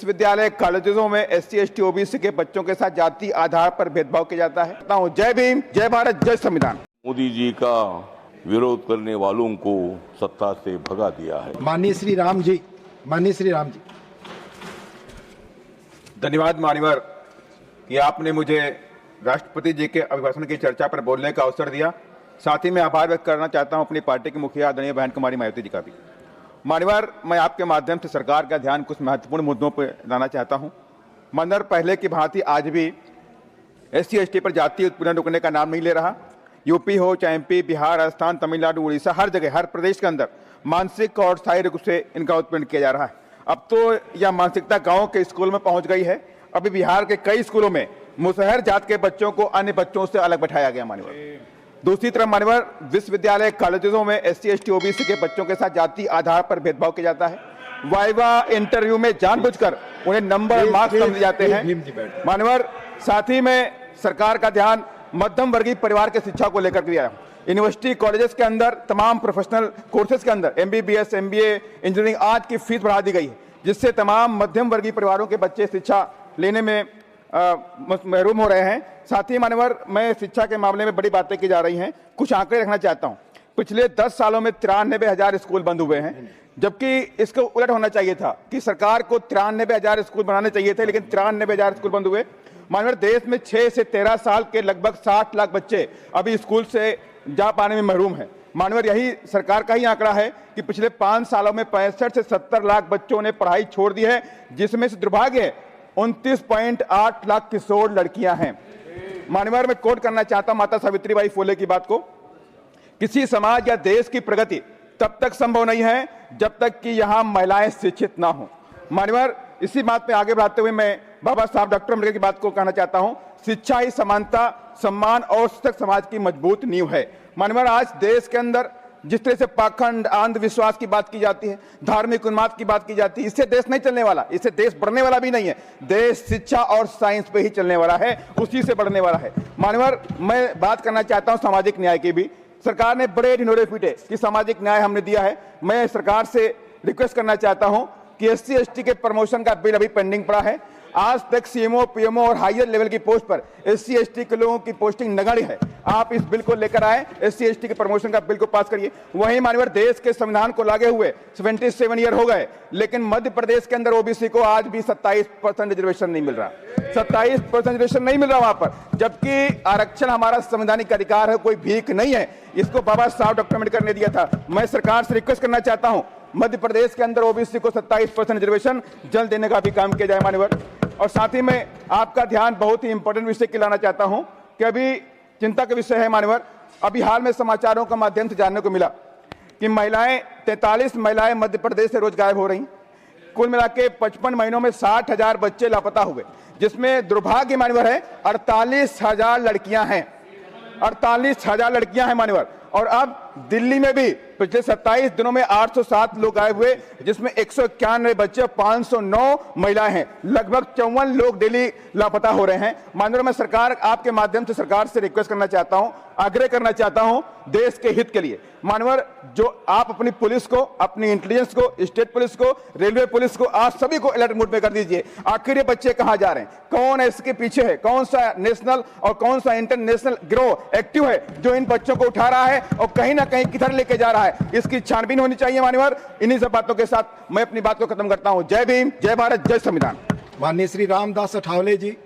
विश्वविद्यालय कॉलेजों में SC ST OBC के बच्चों के साथ जाति आधार पर भेदभाव किया जाता है। जय भीम, जय भारत, जय संविधान। मोदी जी का विरोध करने वालों को सत्ता से भगा दिया है। माननीय श्री राम जी, माननीय श्री राम जी। धन्यवाद मान्यवर कि आपने मुझे राष्ट्रपति जी के अभिभाषण की चर्चा पर बोलने का अवसर दिया। साथ ही मैं आभार व्यक्त करना चाहता हूं अपनी पार्टी की मुखिया आदरणीय बहन कुमारी मायावती जी का भी। मान्यवर, मैं आपके माध्यम से सरकार का ध्यान कुछ महत्वपूर्ण मुद्दों पर लाना चाहता हूं। मान्यवर, पहले की भांति आज भी SC ST पर जातीय उत्पीड़न रुकने का नाम नहीं ले रहा। यूपी हो चाहे MP, बिहार, राजस्थान, तमिलनाडु, उड़ीसा, हर जगह, हर प्रदेश के अंदर मानसिक और स्थायी रूप से इनका उत्पीड़न किया जा रहा है। अब तो यह मानसिकता गांव के स्कूल में पहुंच गई है। अभी बिहार के कई स्कूलों में मुसहर जात के बच्चों को अन्य बच्चों से अलग बैठाया गया। मान्यवर, दूसरी तरफ मान्यवर, विश्वविद्यालय कॉलेजों में SC ST OBC के बच्चों के साथ जाति आधार पर भेदभाव किया जाता है। वाइवा इंटरव्यू में जानबूझकर उन्हें नंबर और मार्क्स कम दिए जाते हैं। मान्यवर, साथ ही में सरकार का ध्यान मध्यम वर्गीय परिवार के शिक्षा को लेकर दिया है। यूनिवर्सिटी कॉलेजेस के अंदर तमाम प्रोफेशनल कोर्सेज के अंदर MBBS, MBA, इंजीनियरिंग आज की फीस बढ़ा दी गई है, जिससे तमाम मध्यम वर्गीय परिवारों के बच्चे शिक्षा लेने में महरूम हो रहे हैं। साथ ही मान्यवर, मैं शिक्षा के मामले में बड़ी बातें की जा रही हैं, कुछ आंकड़े रखना चाहता हूं। पिछले 10 सालों में 93,000 स्कूल बंद हुए हैं, जबकि इसको उलट होना चाहिए था कि सरकार को 93,000 स्कूल बनाने चाहिए थे, लेकिन 93,000 स्कूल बंद हुए। मान्यवर, देश में 6 से 13 साल के लगभग 60 लाख बच्चे अभी स्कूल से जा पाने में महरूम हैं। मान्यवर, यही सरकार का ही आंकड़ा है कि पिछले 5 सालों में 65 से 70 लाख बच्चों ने पढ़ाई छोड़ दी है, जिसमें से दुर्भाग्य है 29.8 लाख किशोर लड़कियां हैं। मान्यवर, मैं कोट करना चाहता हूं माता सावित्रीबाई फुले की बात को, किसी समाज या देश की प्रगति तब तक संभव नहीं है जब तक कि यहां महिलाएं शिक्षित ना हो। मान्यवर, इसी बात पे आगे बढ़ाते हुए मैं बाबा साहब डॉक्टर अम्बेडकर की बात को कहना चाहता हूं, शिक्षा ही समानता, सम्मान और सशक्त समाज की मजबूत नींव है। मान्यवर, आज देश के अंदर जिस तरह से पाखंड, अंधविश्वास की बात की जाती है, धार्मिक उन्माद की बात की जाती है, इससे देश नहीं चलने वाला, इससे देश बढ़ने वाला भी नहीं है। देश शिक्षा और साइंस पे ही चलने वाला है, उसी से बढ़ने वाला है। मान्यवर, मैं बात करना चाहता हूं सामाजिक न्याय की भी। सरकार ने बड़े ढिंढोरे पीटे कि सामाजिक न्याय हमने दिया है। मैं सरकार से रिक्वेस्ट करना चाहता हूं कि SC ST के प्रमोशन का बिल अभी पेंडिंग पड़ा है। आज तक CMO, PMO और हायर लेवल की पोस्ट पर SC ST के लोगों की पोस्टिंग नगण्य है। आप इस बिल को लेकर आए, SC ST के प्रमोशन का बिल को पास करिए। वहीं मान्यवर, देश के संविधान को लागे हुए 77 ईयर हो गए, लेकिन मध्य प्रदेश के अंदर OBC को आज भी 27% रिजर्वेशन नहीं मिल रहा। 27% रिजर्वेशन नहीं मिल रहा वहां पर, जबकि आरक्षण हमारा संवैधानिक अधिकार है, कोई भीख नहीं है। इसको बाबा साहब डॉक्टर अम्बेडकर ने दिया था। मैं सरकार से रिक्वेस्ट करना चाहता हूं, मध्य प्रदेश के अंदर OBC को 27% रिजर्वेशन जल्द देने का भी काम किया जाए। मान्यवर, और साथ ही में आपका ध्यान बहुत ही इंपॉर्टेंट विषय के लाना चाहता हूं कि अभी चिंता का विषय है। मान्यवर, अभी हाल में समाचारों के माध्यम से जानने को मिला कि 43 महिलाएं मध्य प्रदेश से रोज गायब हो रही। कुल मिला के 55 महीनों में 60,000 बच्चे लापता हुए, जिसमें दुर्भाग्य मान्यवर है 48,000 लड़कियां हैं। 48,000 लड़कियां हैं मान्यवर। और अब दिल्ली में भी पिछले 27 दिनों में 807 लोग गायब हुए, जिसमें 191 बच्चे, 509 महिलाएं हैं। लगभग 54 लोग डेली लापता हो रहे हैं। माननीय मैं सरकार, आपके माध्यम से सरकार से रिक्वेस्ट करना चाहता हूं, आग्रह करना चाहता हूं देश के हित के लिए। मानवर, जो आप अपनी पुलिस को, अपनी इंटेलिजेंस को, स्टेट पुलिस को, रेलवे पुलिस को, आप सभी को अलर्ट मोड में कर दीजिए। आखिर ये बच्चे कहां जा रहे हैं, कौन है इसके पीछे है, कौन सा नेशनल और कौन सा इंटरनेशनल गिरोह एक्टिव है जो इन बच्चों को उठा रहा है और कहीं ना कहीं किधर लेके जा रहा है, इसकी छानबीन होनी चाहिए। मान्यवर, इन्हीं सब बातों के साथ मैं अपनी बात को खत्म करता हूं। जय भीम, जय भारत, जय संविधान। माननीय श्री रामदास अठावले जी।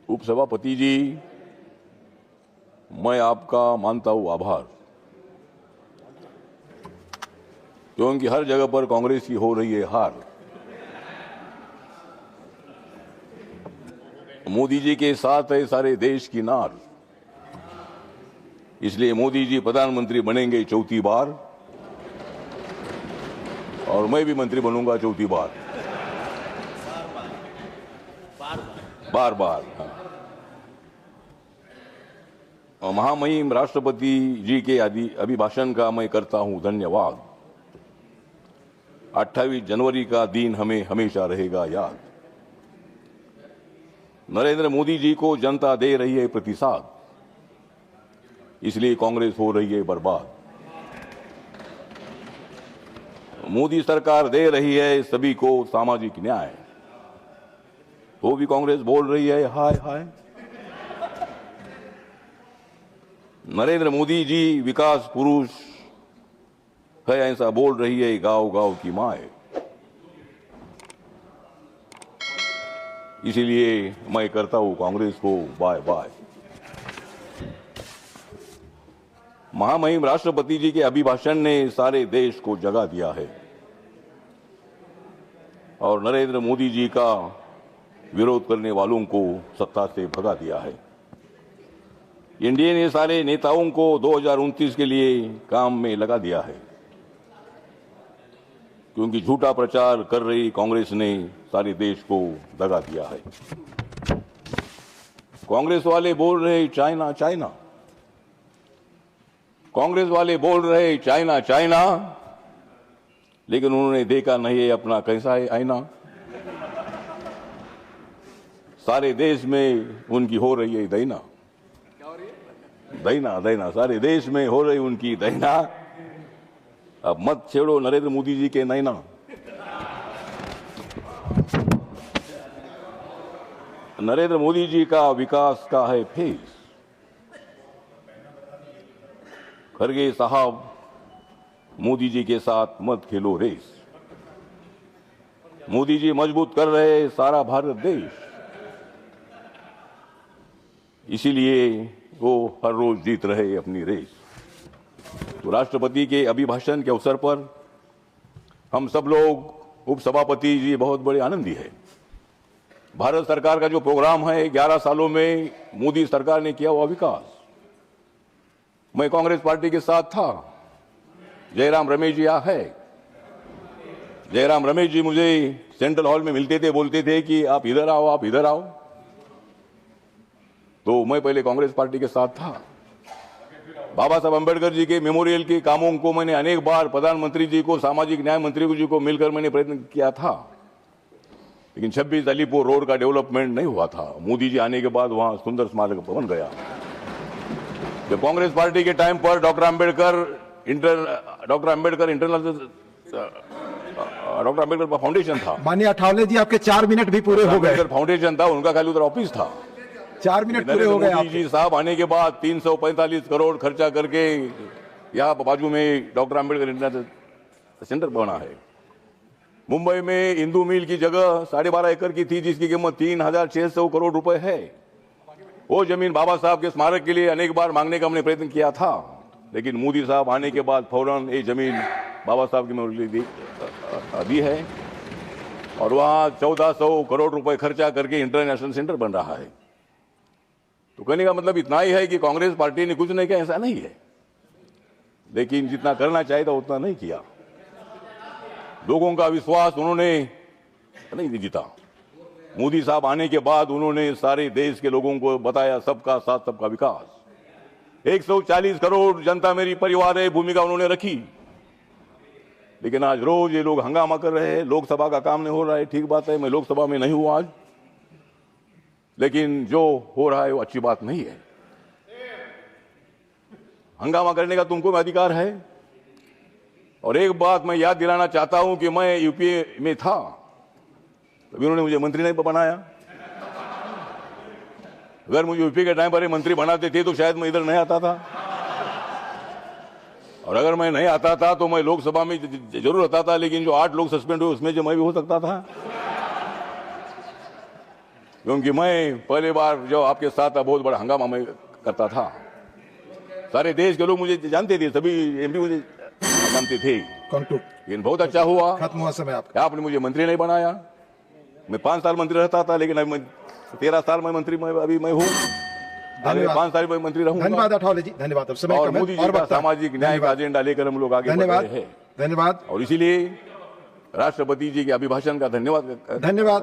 उपसभापति जी, मैं आपका मानता हूं आभार, क्योंकि हर जगह पर कांग्रेस की हो रही है हार। मोदी जी के साथ है सारे देश की नार, इसलिए मोदी जी प्रधानमंत्री बनेंगे चौथी बार और मैं भी मंत्री बनूंगा चौथी बार, बार बार। हाँ। महामहिम राष्ट्रपति जी के अभिभाषण का मैं करता हूं धन्यवाद। 28 जनवरी का दिन हमें हमेशा रहेगा याद। नरेंद्र मोदी जी को जनता दे रही है प्रतिसाद, इसलिए कांग्रेस हो रही है बर्बाद। मोदी सरकार दे रही है सभी को सामाजिक न्याय, तो भी कांग्रेस बोल रही है हाय हाय। नरेंद्र मोदी जी विकास पुरुष है ऐसा बोल रही है गांव गांव की माए। इसीलिए मैं करता हूं कांग्रेस को बाय बाय। महामहिम राष्ट्रपति जी के अभिभाषण ने सारे देश को जगा दिया है और नरेंद्र मोदी जी का विरोध करने वालों को सत्ता से भगा दिया है। एनडीए ने सारे नेताओं को 2029 के लिए काम में लगा दिया है, क्योंकि झूठा प्रचार कर रही कांग्रेस ने सारे देश को दगा दिया है। कांग्रेस वाले बोल रहे चाइना चाइना, कांग्रेस वाले बोल रहे चाइना चाइना, लेकिन उन्होंने देखा नहीं है अपना कैसा है आईना। सारे देश में उनकी हो रही है दैना, दैना दैना, सारे देश में हो रही उनकी दैना। अब मत छेड़ो नरेंद्र मोदी जी के नैना। नरेंद्र मोदी जी का विकास का है फेस। खरगे साहब, मोदी जी के साथ मत खेलो रेस। मोदी जी मजबूत कर रहे सारा भारत देश, इसीलिए वो हर रोज जीत रहे अपनी रेस। तो राष्ट्रपति के अभिभाषण के अवसर पर हम सब लोग, उपसभापति जी बहुत बड़े आनंदी है। भारत सरकार का जो प्रोग्राम है, 11 सालों में मोदी सरकार ने किया हुआ विकास, मैं कांग्रेस पार्टी के साथ था। जयराम रमेश जी है, जयराम रमेश जी मुझे सेंट्रल हॉल में मिलते थे, बोलते थे कि आप इधर आओ, आप इधर आओ। तो मैं पहले कांग्रेस पार्टी के साथ था। बाबा साहब अम्बेडकर जी के मेमोरियल के कामों को मैंने अनेक बार प्रधानमंत्री जी को, सामाजिक न्याय मंत्री जी को मिलकर मैंने प्रयत्न किया था, लेकिन 26 अलीपुर रोड का डेवलपमेंट नहीं हुआ था। मोदी जी आने के बाद वहां सुंदर स्मारक बन गया। जब कांग्रेस पार्टी के टाइम पर डॉक्टर अम्बेडकर फाउंडेशन था। माननीय अठावले जी, आपके 4 मिनट भी पूरे हो गए। फाउंडेशन था, उनका खाली उधर ऑफिस था। 4 मिनट पूरे हो गए। मोदी जी साहब आने के बाद 345 करोड़ खर्चा करके यहाँ बाजू में डॉक्टर अम्बेडकर इंटरनेशनल सेंटर बना है। मुंबई में इंदू मिल की जगह 12.5 एकड़ की थी, जिसकी कीमत 3,600 करोड़ रुपए है। वो जमीन बाबा साहब के स्मारक के लिए अनेक बार मांगने का हमने प्रयत्न किया था, लेकिन मोदी साहब आने के बाद फौरन ये जमीन बाबा साहब की मेमोरियल दी है और वहां 1400 करोड़ रुपए खर्चा करके इंटरनेशनल सेंटर बन रहा है। तो कहने का मतलब इतना ही है कि कांग्रेस पार्टी ने कुछ नहीं किया, ऐसा नहीं है, लेकिन जितना करना चाहिए था उतना नहीं किया। लोगों का विश्वास उन्होंने नहीं जीता। मोदी साहब आने के बाद उन्होंने सारे देश के लोगों को बताया सबका साथ सबका विकास। 140 करोड़ जनता मेरी परिवार है भूमिका उन्होंने रखी, लेकिन आज रोज ये लोग हंगामा कर रहे हैं। लोकसभा का काम नहीं हो रहा है, ठीक बात है, मैं लोकसभा में नहीं हूं आज, लेकिन जो हो रहा है वो अच्छी बात नहीं है। हंगामा करने का तुमको अधिकार है। और एक बात मैं याद दिलाना चाहता हूं कि मैं यूपीए में था, तभी उन्होंने मुझे मंत्री नहीं बनाया। अगर मुझे यूपी के टाइम पर मंत्री बनाते थे तो शायद मैं इधर नहीं आता था, और अगर मैं नहीं आता था तो मैं लोकसभा में जरूर आता था, लेकिन जो 8 लोग सस्पेंड हुए उसमें जो मैं भी हो सकता था, क्योंकि मैं पहले बार जो आपके साथ था बहुत बड़ा हंगामा मैं करता था। सारे देश के लोग मुझे जानते थे, सभी एमपी मुझे जानते थे। लेकिन बहुत अच्छा हुआ, खत्म हुआ समय आपका। आपने मुझे मंत्री नहीं बनाया। मैं 5 साल मंत्री रहता था, लेकिन अभी मैं 13 साल में मंत्री अभी मैं हूँ। अगले 5 साल में मंत्री रहूंगा। धन्यवाद अठावले जी, धन्यवाद। अब समय और कम है, मोदी जी का सामाजिक न्याय का एजेंडा लेकर हम लोग आगे बढ़ रहे हैं। धन्यवाद। और इसीलिए राष्ट्रपति जी के अभिभाषण का धन्यवाद।